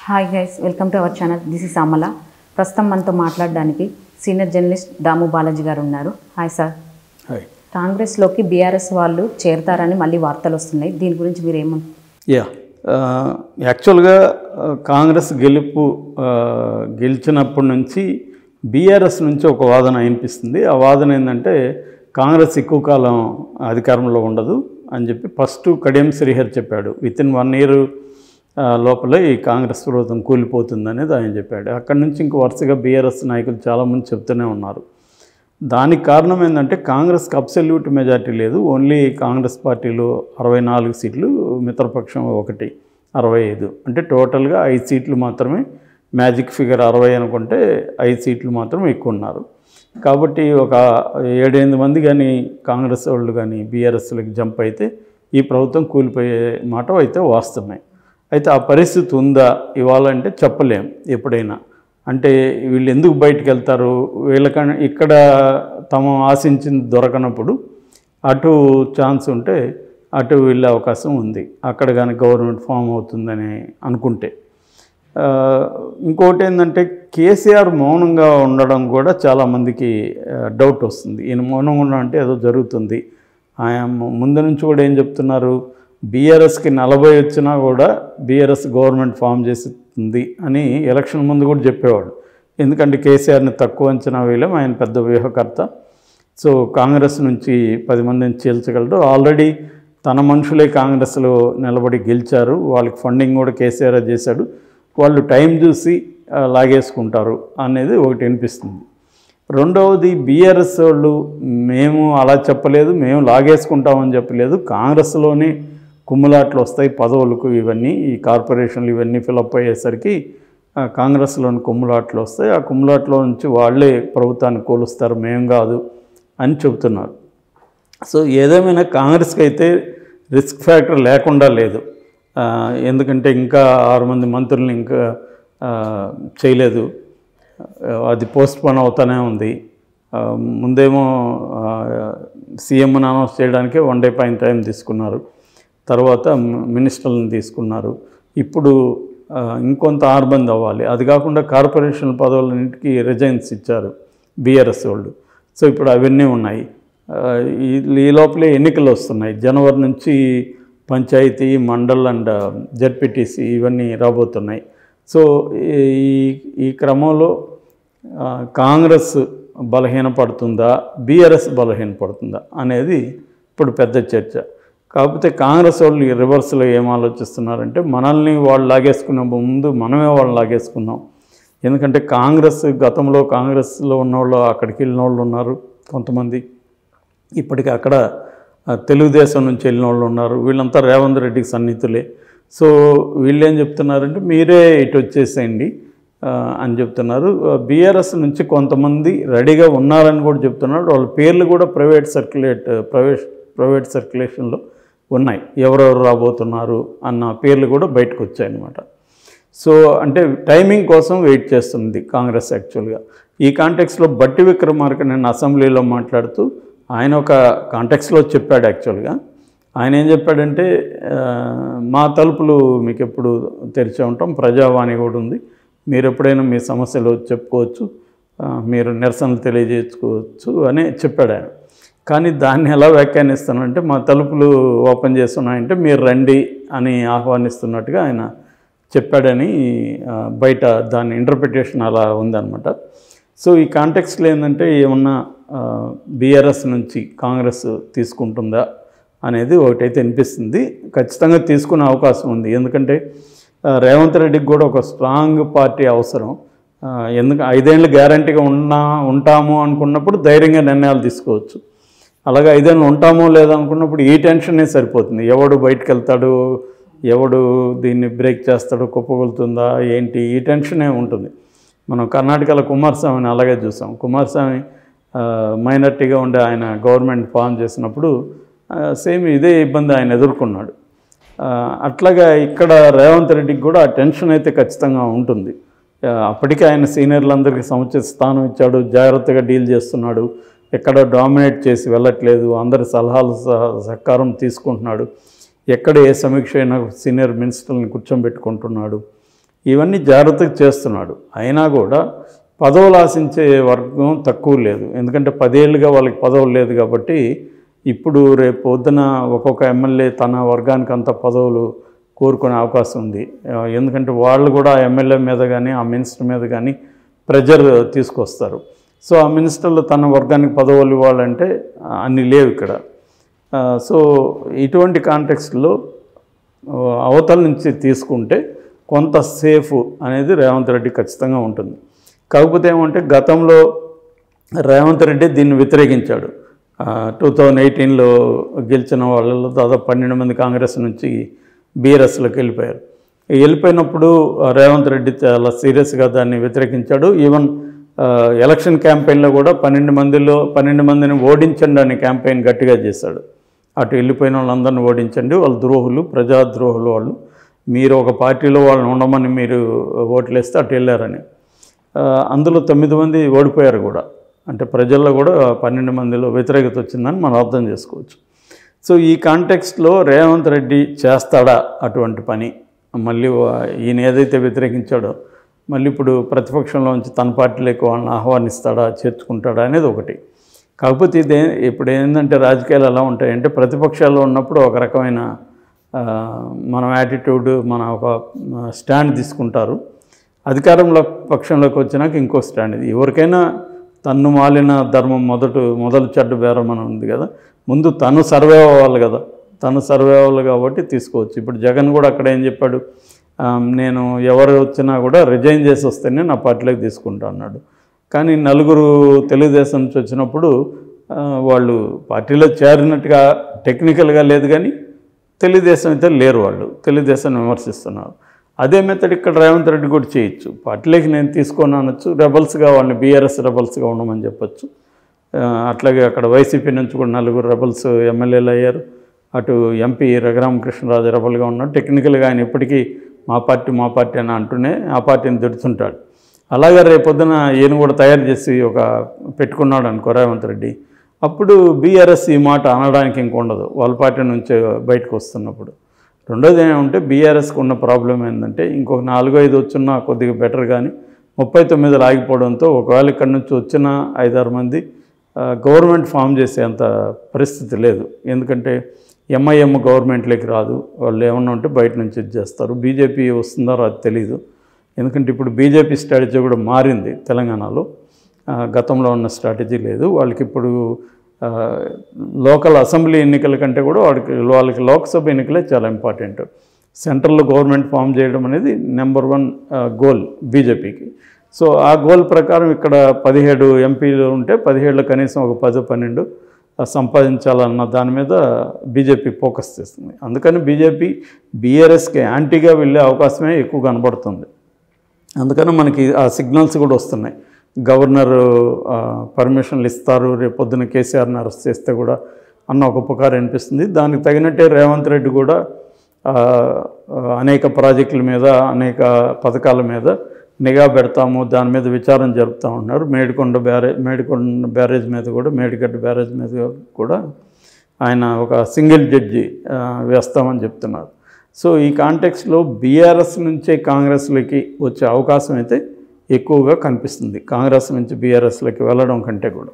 Hi guys, welcome to our channel. This is Amala. ప్రస్తుతం మనతో మాట్లాడడానికి సీనియర్ జర్నలిస్ట్ దాము బాలాజీ గారు ఉన్నారు. Hi sir. హాయ్. కాంగ్రెస్లోకి బీఆర్ఎస్ వాళ్ళు చేరతారని మళ్ళీ వార్తలు వస్తున్నాయి. దీని గురించి మీరు యాక్చువల్గా కాంగ్రెస్ గెలిచినప్పటి నుంచి బీఆర్ఎస్ నుంచి ఒక వాదన వినిపిస్తుంది. ఆ వాదన ఏంటంటే కాంగ్రెస్ ఎక్కువ కాలం అధికారంలో ఉండదు అని చెప్పి ఫస్ట్ కడియం శ్రీహర్ చెప్పాడు. వితిన్ 1 year లోపలే ఈ కాంగ్రెస్ ప్రభుత్వం కూలిపోతుంది అనేది ఆయన చెప్పాడు. అక్కడి నుంచి ఇంక వరుసగా బీఆర్ఎస్ నాయకులు చాలామంది చెప్తూనే ఉన్నారు. దానికి కారణం ఏంటంటే కాంగ్రెస్కి అబ్సల్యూట్ మెజార్టీ లేదు. ఓన్లీ కాంగ్రెస్ పార్టీలో 64 సీట్లు, మిత్రపక్షం 1 65, అంటే టోటల్గా 5 సీట్లు మాత్రమే. మ్యాజిక్ ఫిగర్ 60 అనుకుంటే 5 సీట్లు మాత్రం ఎక్కువ ఉన్నారు. కాబట్టి ఒక 7-8 మంది కానీ కాంగ్రెస్ వాళ్ళు కానీ బీఆర్ఎస్లోకి జంప్ అయితే ఈ ప్రభుత్వం కూలిపోయే మాట అయితే వాస్తవమే. అయితే ఆ పరిస్థితి ఉందా ఇవాళ అంటే చెప్పలేం. ఎప్పుడైనా అంటే వీళ్ళు ఎందుకు బయటకు వెళ్తారు, వీళ్ళకన్నా ఇక్కడ తమ ఆశించింది దొరకనప్పుడు అటు ఛాన్స్ ఉంటే అటు వెళ్ళే అవకాశం ఉంది, అక్కడ కానీ గవర్నమెంట్ ఫామ్ అవుతుందని అనుకుంటే. ఇంకోటి ఏంటంటే కేసీఆర్ మౌనంగా ఉండడం కూడా చాలామందికి డౌట్ వస్తుంది. ఈయన మౌనంగా ఉండడం అంటే ఏదో జరుగుతుంది. ఆయన ముందు నుంచి కూడా ఏం చెప్తున్నారు, బీఆర్ఎస్కి 40 వచ్చినా కూడా బీఆర్ఎస్ గవర్నమెంట్ ఫామ్ చేస్తుంది అని ఎలక్షన్ ముందు కూడా చెప్పేవాడు. ఎందుకంటే కేసీఆర్ని తక్కువ అంచనా వేయలేం, ఆయన పెద్ద వ్యూహకర్త. సో కాంగ్రెస్ నుంచి 10 మందిని చీల్చగలడు. ఆల్రెడీ తన మనుషులే కాంగ్రెస్లో నిలబడి గెలిచారు, వాళ్ళకి ఫండింగ్ కూడా కేసీఆర్ చేశాడు. వాళ్ళు టైం చూసి లాగేసుకుంటారు అనేది ఒకటి వినిపిస్తుంది. రెండవది బీఆర్ఎస్ వాళ్ళు మేము అలా చెప్పలేదు, మేము లాగేసుకుంటామని చెప్పలేదు. కాంగ్రెస్లోనే కుమ్ములాట్లు వస్తాయి పదవులకు, ఇవన్నీ ఈ కార్పొరేషన్లు ఇవన్నీ ఫిలప్ అయ్యేసరికి కాంగ్రెస్లోని కుమ్ములాట్లు వస్తాయి. ఆ కుమ్ములాట్లో నుంచి వాళ్ళే ప్రభుత్వాన్ని కూలుస్తారు, మేము కాదు అని చెబుతున్నారు. సో ఏదేమైనా కాంగ్రెస్కి అయితే రిస్క్ ఫ్యాక్టర్ లేకుండా లేదు. ఎందుకంటే ఇంకా 6 మంది మంత్రుల్ని ఇంకా చేయలేదు, అది పోస్ట్పోన్ అవుతూనే ఉంది. ముందేమో సీఎంను అనౌన్స్ చేయడానికే 1 day పైన టైం తీసుకున్నారు, తర్వాత మినిస్టర్లను తీసుకున్నారు. ఇప్పుడు ఇంకొంత 6 మంది అవ్వాలి. అది కాకుండా కార్పొరేషన్ పదవులన్నింటికి రిజైన్స్ ఇచ్చారు బీఆర్ఎస్ వాళ్ళు. సో ఇప్పుడు అవన్నీ ఉన్నాయి. ఈ లోపలే ఎన్నికలు వస్తున్నాయి. జనవరి నుంచి పంచాయతీ, మండల్ అండ్ జెడ్పీటీసీ ఇవన్నీ రాబోతున్నాయి. సో ఈ క్రమంలో కాంగ్రెస్ బలహీనపడుతుందా, బీఆర్ఎస్ బలహీనపడుతుందా అనేది ఇప్పుడు పెద్ద చర్చ. కాకపోతే కాంగ్రెస్ వాళ్ళు రివర్స్లో ఏం ఆలోచిస్తున్నారంటే మనల్ని వాళ్ళు లాగేసుకునే ముందు మనమే వాళ్ళు లాగేసుకున్నాం. ఎందుకంటే కాంగ్రెస్ గతంలో కాంగ్రెస్లో ఉన్నవాళ్ళు అక్కడికి వెళ్ళిన వాళ్ళు ఉన్నారు కొంతమంది, ఇప్పటికీ అక్కడ తెలుగుదేశం నుంచి వెళ్ళిన వాళ్ళు ఉన్నారు. వీళ్ళంతా రేవంత్ రెడ్డికి సన్నిహితులే. సో వీళ్ళు ఏం చెప్తున్నారంటే మీరే ఇటు వచ్చేసేయండి అని చెప్తున్నారు. బీఆర్ఎస్ నుంచి కొంతమంది రెడీగా ఉన్నారని కూడా చెప్తున్నారు. వాళ్ళ పేర్లు కూడా ప్రైవేట్ సర్క్యులేషన్లో ఉన్నాయి, ఎవరెవరు రాబోతున్నారు అన్న పేర్లు కూడా బయటకు వచ్చాయన్నమాట. సో అంటే టైమింగ్ కోసం వెయిట్ చేస్తుంది కాంగ్రెస్ యాక్చువల్గా. ఈ కాంటెక్స్లో బట్టి విక్రమార్క నిన్న అసెంబ్లీలో మాట్లాడుతూ ఆయన ఒక కాంటెక్స్లో చెప్పాడు. యాక్చువల్గా ఆయన ఏం చెప్పాడంటే మా తలుపులు మీకు ఎప్పుడు తెరిచే ఉంటాం, ప్రజావాణి కూడా ఉంది, మీరు ఎప్పుడైనా మీ సమస్యలు చెప్పుకోవచ్చు, మీరు నిరసనలు తెలియజేసుకోవచ్చు అని చెప్పాడు ఆయన. కానీ దాన్ని ఎలా వ్యాఖ్యానిస్తానంటే మా తలుపులు ఓపెన్ చేస్తున్నాయంటే మీరు రండి అని ఆహ్వానిస్తున్నట్టుగా ఆయన చెప్పాడని బయట దాని ఇంటర్ప్రిటేషన్ అలా ఉందన్నమాట. సో ఈ కాంటెక్స్లో ఏంటంటే ఏమన్నా బీఆర్ఎస్ నుంచి కాంగ్రెస్ తీసుకుంటుందా అనేది ఒకటైతే అనిపిస్తుంది. ఖచ్చితంగా తీసుకునే అవకాశం ఉంది. ఎందుకంటే రేవంత్ రెడ్డికి కూడా ఒక స్ట్రాంగ్ పార్టీ అవసరం. ఎందుకు 5 ఏళ్ళు గ్యారంటీగా ఉంటాము అనుకున్నప్పుడు ధైర్యంగా నిర్ణయాలు తీసుకోవచ్చు. అలాగే 5 ఏళ్ళు ఉంటామో లేదనుకున్నప్పుడు ఈ టెన్షనే సరిపోతుంది. ఎవడు బయటకు వెళ్తాడు, ఎవడు దీన్ని బ్రేక్ చేస్తాడు, కుప్పగొలుతుందా ఏంటి, ఈ టెన్షనే ఉంటుంది. మనం కర్ణాటకలో కుమారస్వామిని అలాగే చూసాం. కుమారస్వామి మైనార్టీగా ఉండే ఆయన గవర్నమెంట్ ఫామ్ చేసినప్పుడు సేమ్ ఇదే ఇబ్బంది ఆయన ఎదుర్కొన్నాడు. అట్లాగా ఇక్కడ రేవంత్ రెడ్డికి కూడా ఆ టెన్షన్ అయితే ఖచ్చితంగా ఉంటుంది. అప్పటికే ఆయన సీనియర్లందరికీ సముచిత స్థానం ఇచ్చాడు, జాగ్రత్తగా డీల్ చేస్తున్నాడు, ఎక్కడ డామినేట్ చేసి వెళ్ళట్లేదు, అందరి సలహాలు సహకారం తీసుకుంటున్నాడు, ఎక్కడ ఏ సమీక్ష అయినా సీనియర్ మినిస్టర్ని కూర్చోబెట్టుకుంటున్నాడు. ఇవన్నీ జాగ్రత్తగా చేస్తున్నాడు. అయినా కూడా పదవులు ఆశించే వర్గం తక్కువ లేదు. ఎందుకంటే 10 ఏళ్ళుగా వాళ్ళకి పదవులు లేదు కాబట్టి ఇప్పుడు రేపు పొద్దున ఒక్కొక్క ఎమ్మెల్యే తన వర్గానికి అంత పదవులు కోరుకునే అవకాశం ఉంది. ఎందుకంటే వాళ్ళు కూడా ఆ ఎమ్మెల్యే మీద కానీ ఆ మినిస్టర్ మీద కానీ ప్రెజర్ తీసుకొస్తారు. సో ఆ మినిస్టర్లు తన వర్గానికి పదవులు ఇవ్వాలంటే అన్ని లేవు ఇక్కడ. సో ఇటువంటి కాంటెక్స్ట్లో అవతల నుంచి తీసుకుంటే కొంత సేఫ్ అనేది రేవంత్ రెడ్డి ఖచ్చితంగా ఉంటుంది. కాకపోతే ఏమంటే గతంలో రేవంత్ రెడ్డి దీన్ని వ్యతిరేకించాడు. 2018లో గెలిచిన వాళ్ళలో దాదాపు 12 మంది కాంగ్రెస్ నుంచి బీఆర్ఎస్లోకి వెళ్ళిపోయినప్పుడు రేవంత్ రెడ్డి చాలా సీరియస్గా దాన్ని వ్యతిరేకించాడు. ఈవెన్ ఎలక్షన్ క్యాంపెయిన్లో కూడా 12 మందిని ఓడించండి అనే క్యాంపెయిన్ గట్టిగా చేశాడు. అటు వెళ్ళిపోయిన వాళ్ళందరినీ ఓడించండి, వాళ్ళు ద్రోహులు, ప్రజాద్రోహులు, వాళ్ళు మీరు ఒక పార్టీలో వాళ్ళని ఉండమని మీరు ఓట్లేస్తే అటు వెళ్ళారని. అందులో 9 మంది ఓడిపోయారు కూడా. అంటే ప్రజల్లో కూడా 12 మందిలో వ్యతిరేకత వచ్చిందని మనం అర్థం చేసుకోవచ్చు. సో ఈ కాంటెక్స్ట్లో రేవంత్ రెడ్డి చేస్తాడా అటువంటి పని? మళ్ళీ ఈయన ఏదైతే వ్యతిరేకించాడో మళ్ళీ ఇప్పుడు ప్రతిపక్షంలోంచి తన పార్టీలోకి వాళ్ళని ఆహ్వానిస్తాడా, చేర్చుకుంటాడా అనేది ఒకటి. కాకపోతే ఇప్పుడు ఏంటంటే రాజకీయాలు ఎలా ఉంటాయంటే ప్రతిపక్షాల్లో ఉన్నప్పుడు ఒక రకమైన మనం యాటిట్యూడ్, మన ఒక స్టాండ్ తీసుకుంటారు. అధికారంలో పక్షంలోకి వచ్చినాక ఇంకో స్టాండ్. ఇది ఎవరికైనా తన్ను మాలిన ధర్మం మొదలు చెడ్డ బేరం అని ఉంది కదా. ముందు తను సర్వే అవ్వాలి కదా, తను సర్వే అవ్వాలి కాబట్టి తీసుకోవచ్చు. ఇప్పుడు జగన్ కూడా అక్కడ ఏం చెప్పాడు, నేను ఎవరు వచ్చినా కూడా రిజైన్ చేసి వస్తేనే నా పార్టీలోకి తీసుకుంటా అన్నాడు. కానీ 4 తెలుగుదేశం నుంచి వచ్చినప్పుడు వాళ్ళు పార్టీలో చేరినట్టుగా టెక్నికల్గా లేదు, కానీ తెలుగుదేశం అయితే లేరు, వాళ్ళు తెలుగుదేశాన్ని విమర్శిస్తున్నారు. అదే మెథడ్ ఇక్కడ రేవంత్ రెడ్డి కూడా చేయొచ్చు. పార్టీలోకి నేను తీసుకొని అనొచ్చు, రెబల్స్గా వాళ్ళని బీఆర్ఎస్ రెబల్స్గా ఉండమని చెప్పచ్చు. అట్లాగే అక్కడ వైసీపీ నుంచి కూడా 4 రెబల్స్ ఎమ్మెల్యేలు అయ్యారు. అటు ఎంపీ రఘురామకృష్ణరాజు రెబల్గా ఉన్నాడు. టెక్నికల్గా ఆయన ఇప్పటికీ మా పార్టీ అని అంటూనే ఆ పార్టీని తిడుతుంటాడు. అలాగే రేపొద్దున ఈయన కూడా తయారు చేసి ఒక పెట్టుకున్నాడు అనుకో రేవంత్ రెడ్డి, అప్పుడు బీఆర్ఎస్ ఈ మాట అనడానికి ఇంక ఉండదు వాళ్ళ పార్టీ నుంచి బయటకు వస్తున్నప్పుడు. రెండోది ఏమంటే బీఆర్ఎస్కి ఉన్న ప్రాబ్లం ఏంటంటే ఇంకొక 4-5 వచ్చినా కొద్దిగా బెటర్, కానీ 39 ఆగిపోవడంతో ఒకవేళ ఇక్కడ నుంచి వచ్చిన 5-6 మంది గవర్నమెంట్ ఫామ్ చేసేంత పరిస్థితి లేదు. ఎందుకంటే ఎంఐఎం గవర్నమెంట్లోకి రాదు, వాళ్ళు ఏమన్నా ఉంటే బయట నుంచి ఇది చేస్తారు. బీజేపీ వస్తుందో అది తెలీదు. ఎందుకంటే ఇప్పుడు బీజేపీ స్ట్రాటజీ కూడా మారింది తెలంగాణలో, గతంలో ఉన్న స్ట్రాటజీ లేదు వాళ్ళకి. ఇప్పుడు లోకల్ అసెంబ్లీ ఎన్నికల కంటే కూడా వాళ్ళకి లోక్సభ ఎన్నికలే చాలా ఇంపార్టెంట్. సెంట్రల్లో గవర్నమెంట్ ఫామ్ చేయడం అనేది నెంబర్ 1 గోల్ బీజేపీకి. సో ఆ గోల్ ప్రకారం ఇక్కడ 17 ఎంపీలు ఉంటే 17లో కనీసం ఒక 10-12 సంపాదించాలన్న దాని మీద బీజేపీ ఫోకస్ చేస్తుంది. అందుకని బీజేపీ బీఆర్ఎస్కి యాంటీగా వెళ్ళే అవకాశమే ఎక్కువ కనబడుతుంది. అందుకని మనకి ఆ సిగ్నల్స్ కూడా వస్తున్నాయి. గవర్నర్ పర్మిషన్లు ఇస్తారు, రేపొద్దున కేసీఆర్ని అరెస్ట్ చేస్తే కూడా అన్న ఒక పుకారు అనిపిస్తుంది. దానికి తగినట్టే రేవంత్ రెడ్డి కూడా అనేక ప్రాజెక్టుల మీద, అనేక పథకాల మీద నిఘా పెడతాము, దాని మీద విచారణ జరుపుతూ ఉన్నారు. మేడికొండ బ్యారేజ్ మీద కూడా, మేడిగడ్డ బ్యారేజ్ మీద కూడా ఆయన ఒక సింగిల్ జడ్జి వేస్తామని చెప్తున్నారు. సో ఈ కాంటెక్స్లో బీఆర్ఎస్ నుంచే కాంగ్రెస్లోకి వచ్చే అవకాశం అయితే ఎక్కువగా కనిపిస్తుంది, కాంగ్రెస్ నుంచి బీఆర్ఎస్లోకి వెళ్ళడం కంటే కూడా.